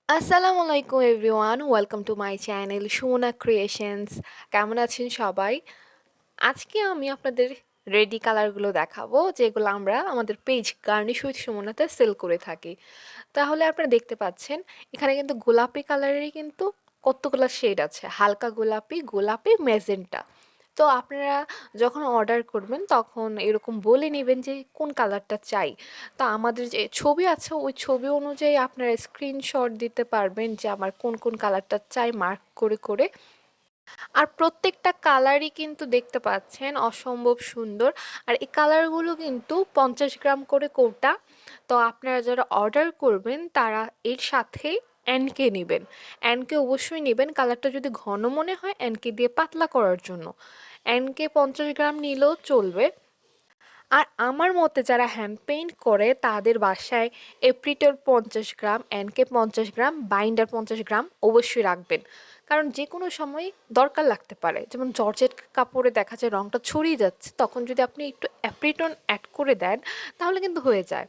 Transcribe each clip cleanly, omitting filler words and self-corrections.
আসসালামু আলাইকুম everyone, welcome to my channel Sumana creations. কেমন আছেন সবাই? আজকে আমি আপনাদের রেডি কালারগুলো দেখাবো, যেগুলো আমরা আমাদের পেজ গার্নিশ উইথ সুমনাতে সেল করে থাকি। তাহলে আপনারা দেখতে পাচ্ছেন এখানে কিন্তু গোলাপি কালারেরই কিন্তু কতগুলো শেড আছে, হালকা গোলাপি, গোলাপি, ম্যাজেন্টা। তো আপনারা যখন অর্ডার করবেন তখন এরকম বলে নেবেন যে কোন কালারটা চাই। তো আমাদের যে ছবি আছে ওই ছবি অনুযায়ী আপনারা স্ক্রিনশট দিতে পারবেন যে আমার কোন কোন কালারটা চাই, মার্ক করে করে। আর প্রত্যেকটা কালারই কিন্তু দেখতে পাচ্ছেন অসম্ভব সুন্দর। আর এই কালারগুলো কিন্তু 50 গ্রাম করে কৌটা। তো আপনারা যারা অর্ডার করবেন তারা এর সাথে এনকে নেবেন। এনকে অবশ্যই নেবেন, কালারটা যদি ঘন মনে হয় এনকে দিয়ে পাতলা করার জন্য এনকে 50 গ্রাম নিলেও চলবে। আর আমার মতে যারা হ্যান্ড পেইন্ট করে তাদের বাসায় এপ্রিটল 50 গ্রাম, এনকে 50 গ্রাম, বাইন্ডার 50 গ্রাম অবশ্যই রাখবেন। কারণ যে কোনো সময় দরকার লাগতে পারে, যেমন জর্জেট কাপড়ে দেখা যায় রঙটা ছড়িয়ে যাচ্ছে, তখন যদি আপনি একটু অ্যাপ্রিটন অ্যাড করে দেন তাহলে কিন্তু হয়ে যায়।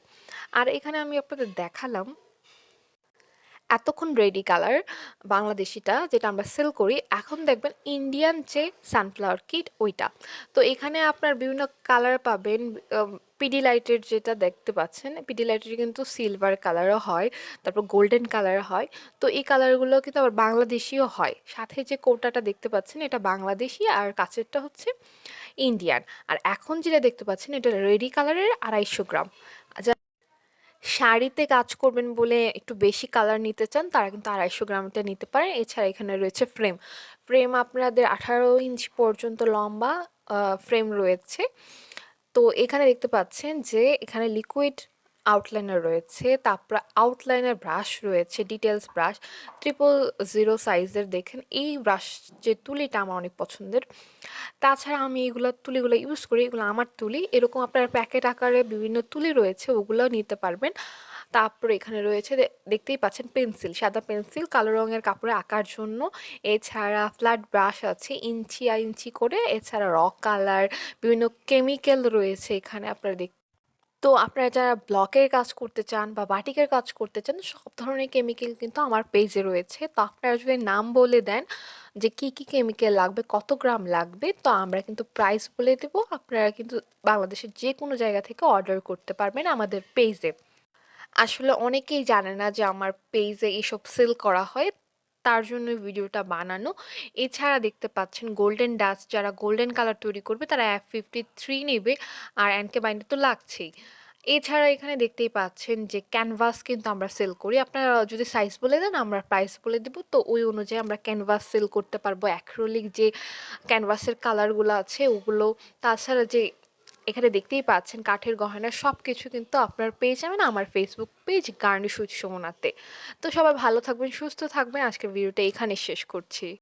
আর এখানে আমি আপনাদের দেখালাম এতক্ষণ রেডি কালার বাংলাদেশিটা যেটা আমরা সেল করি, এখন দেখবেন ইন্ডিয়ান যে সানফ্লাওয়ার কিট ওইটা। তো এখানে আপনার বিভিন্ন কালার পাবেন। পিডি লাইটের যেটা দেখতে পাচ্ছেন, পিডি লাইটের কিন্তু সিলভার কালারও হয়, তারপর গোল্ডেন কালার হয়। তো এই কালারগুলো কিন্তু আবার বাংলাদেশিও হয়। সাথে যে কোটাটা দেখতে পাচ্ছেন এটা বাংলাদেশি, আর কাছেরটা হচ্ছে ইন্ডিয়ান। আর এখন যেটা দেখতে পাচ্ছেন এটা রেডি কালারের 250 গ্রাম। শাড়িতে কাজ করবেন বলে একটু বেশি কালার নিতে চান তারা কিন্তু 250 গ্রামটা নিতে পারেন। এছাড়া এখানে রয়েছে ফ্রেম। ফ্রেম আপনাদের 18 ইঞ্চ পর্যন্ত লম্বা ফ্রেম রয়েছে। তো এখানে দেখতে পাচ্ছেন যে এখানে লিকুইড আউটলাইনার রয়েছে, তারপর আউটলাইনার ব্রাশ রয়েছে, ডিটেলস ব্রাশ 000 সাইজের। দেখেন এই ব্রাশ যে তুলিটা আমার অনেক পছন্দের। তাছাড়া আমি এগুলো তুলিগুলো ইউজ করি, এগুলো আমার তুলি। এরকম আপনার প্যাকেট আকারে বিভিন্ন তুলি রয়েছে, ওগুলোও নিতে পারবেন। তারপরে এখানে রয়েছে দেখতেই পাচ্ছেন পেন্সিল, সাদা পেন্সিল কালো রঙের কাপড়ে আঁকার জন্য। এছাড়া ফ্ল্যাট ব্রাশ আছে ইঞ্চি আর ইঞ্চি করে। এছাড়া র কালার, বিভিন্ন কেমিক্যাল রয়েছে এখানে আপনারা তো আপনারা যারা ব্লকের কাজ করতে চান বা বাটিকের কাজ করতে চান, সব ধরনের কেমিক্যাল কিন্তু আমার পেজে রয়েছে। তো আপনারা যদি নাম বলে দেন যে কি কি কেমিক্যাল লাগবে, কত গ্রাম লাগবে, তো আমরা কিন্তু প্রাইস বলে দেব। আপনারা কিন্তু বাংলাদেশের যে কোনো জায়গা থেকে অর্ডার করতে পারবেন আমাদের পেজে। আসলে অনেকেই জানে না যে আমার পেজে এসব সেল করা হয়, তার জন্য ভিডিওটা বানানো। এছাড়া দেখতে পাচ্ছেন গোল্ডেন ডাস্ট, যারা গোল্ডেন কালার তৈরি করবে তারা F53 নেবে, আর এনকে বাইন্ডার তো লাগছেই। এছাড়া এখানে দেখতেই পাচ্ছেন যে ক্যানভাস কিন্তু আমরা সেল করি। আপনারা যদি সাইজ বলে দেন আমরা প্রাইস বলে দেবো, তো ওই অনুযায়ী আমরা ক্যানভাস সেল করতে পারবো। অ্যাক্রিলিক যে ক্যানভাসের কালারগুলো আছে ওগুলো। তাছাড়া যে এখানে দেখতেই পাচ্ছেন কাঠের গহনা সব কিছু কিন্তু আপনার পেয়ে যাবেন আমার ফেসবুক পেজ গার্নিশ উইথ সুমনাতে। তো সবাই ভালো থাকবেন, সুস্থ থাকবেন। আজকের ভিডিওটা এখানে শেষ করছি।